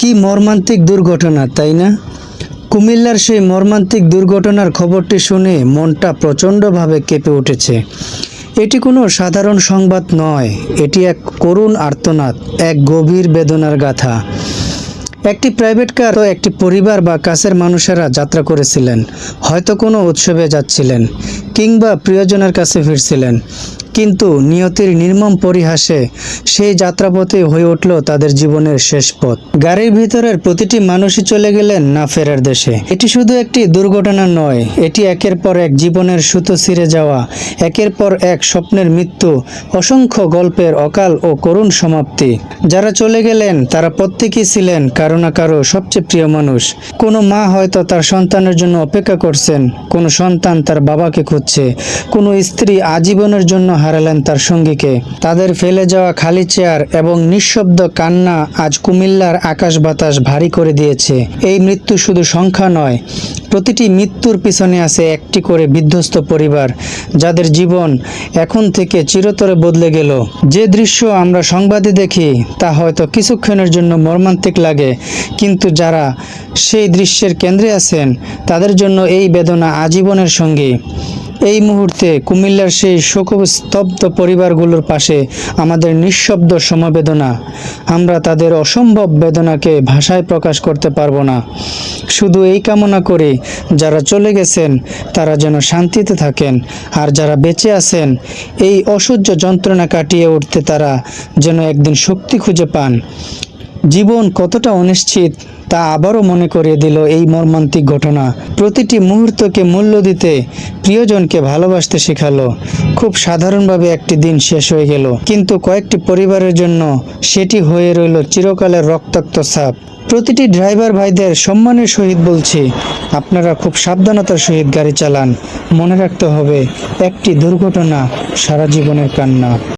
কি মর্মান্তিক দুর্ঘটনা, তাই না? কুমিল্লার সেই মর্মান্তিক দুর্ঘটনার খবরটি শুনে মনটা প্রচণ্ডভাবে কেঁপে উঠেছে। এটি কোনো সাধারণ সংবাদ নয়, এটি এক করুণ আর্তনাদ, এক গভীর বেদনার গাথা। একটি প্রাইভেট কার একটি পরিবার বা কাছের মানুষেরা যাত্রা করেছিলেন, হয়তো কোনো উৎসবে যাচ্ছিলেন কিংবা প্রিয়জনের কাছে ফিরছিলেন, কিন্তু নিয়তির নির্মম পরিহাসে সেই যাত্রাপথে হয়ে উঠল তাদের জীবনের শেষ পথ। গাড়ির ভিতরের প্রতিটি মানুষই চলে গেলেন না ফেরার দেশে। এটি শুধু একটি দুর্ঘটনা নয়, এটি একের পর এক জীবনের সুতো ছিঁড়ে যাওয়া, একের পর এক স্বপ্নের মৃত্যু, অসংখ্য গল্পের অকাল ও করুণ সমাপ্তি। যারা চলে গেলেন তারা প্রত্যেকেই ছিলেন কারো না কারো সবচেয়ে প্রিয় মানুষ। কোনো মা হয়তো তার সন্তানের জন্য অপেক্ষা করছেন, কোনো সন্তান তার বাবাকে খুঁজছে, কোনো স্ত্রী আজীবনের জন্য হারালেন তার সঙ্গীকে। তাদের ফেলে যাওয়া খালি চেয়ার এবং নিঃশব্দ কান্না আজ কুমিল্লার আকাশ বাতাস ভারী করে দিয়েছে। এই মৃত্যু শুধু সংখ্যা নয়, প্রতিটি মৃত্যুর পিছনে আছে একটি করে বিধ্বস্ত পরিবার, যাদের জীবন এখন থেকে চিরতরে বদলে গেল। যে দৃশ্য আমরা সংবাদে দেখি তা হয়তো কিছুক্ষণের জন্য মর্মান্তিক লাগে, কিন্তু যারা সেই দৃশ্যের কেন্দ্রে আছেন তাদের জন্য এই বেদনা আজীবনের সঙ্গী। এই মুহূর্তে কুমিল্লার সেই শোকস্তব্ধ পরিবারগুলোর পাশে আমাদের নিঃশব্দ সমবেদনা। আমরা তাদের অসম্ভব বেদনাকে ভাষায় প্রকাশ করতে পারবো না। শুধু এই কামনা করি, যারা চলে গেছেন তারা যেন শান্তিতে থাকেন, আর যারা বেঁচে আছেন এই অসহ্য যন্ত্রণা কাটিয়ে উঠতে তারা যেন একদিন শক্তি খুঁজে পান। জীবন কতটা অনিশ্চিত তা আবারও মনে করিয়ে দিল এই মর্মান্তিক ঘটনা। প্রতিটি মুহূর্তকে মূল্য দিতে, প্রিয়জনকে ভালোবাসতে শেখালো। খুব সাধারণভাবে একটি দিন শেষ হয়ে গেল, কিন্তু কয়েকটি পরিবারের জন্য সেটি হয়ে রইল চিরকালের রক্তাক্ত ছাপ। প্রতিটি ড্রাইভার ভাইদের সম্মানের সহিত বলছি, আপনারা খুব সাবধানতার সহিত গাড়ি চালান। মনে রাখতে হবে, একটি দুর্ঘটনা সারা জীবনের কান্না।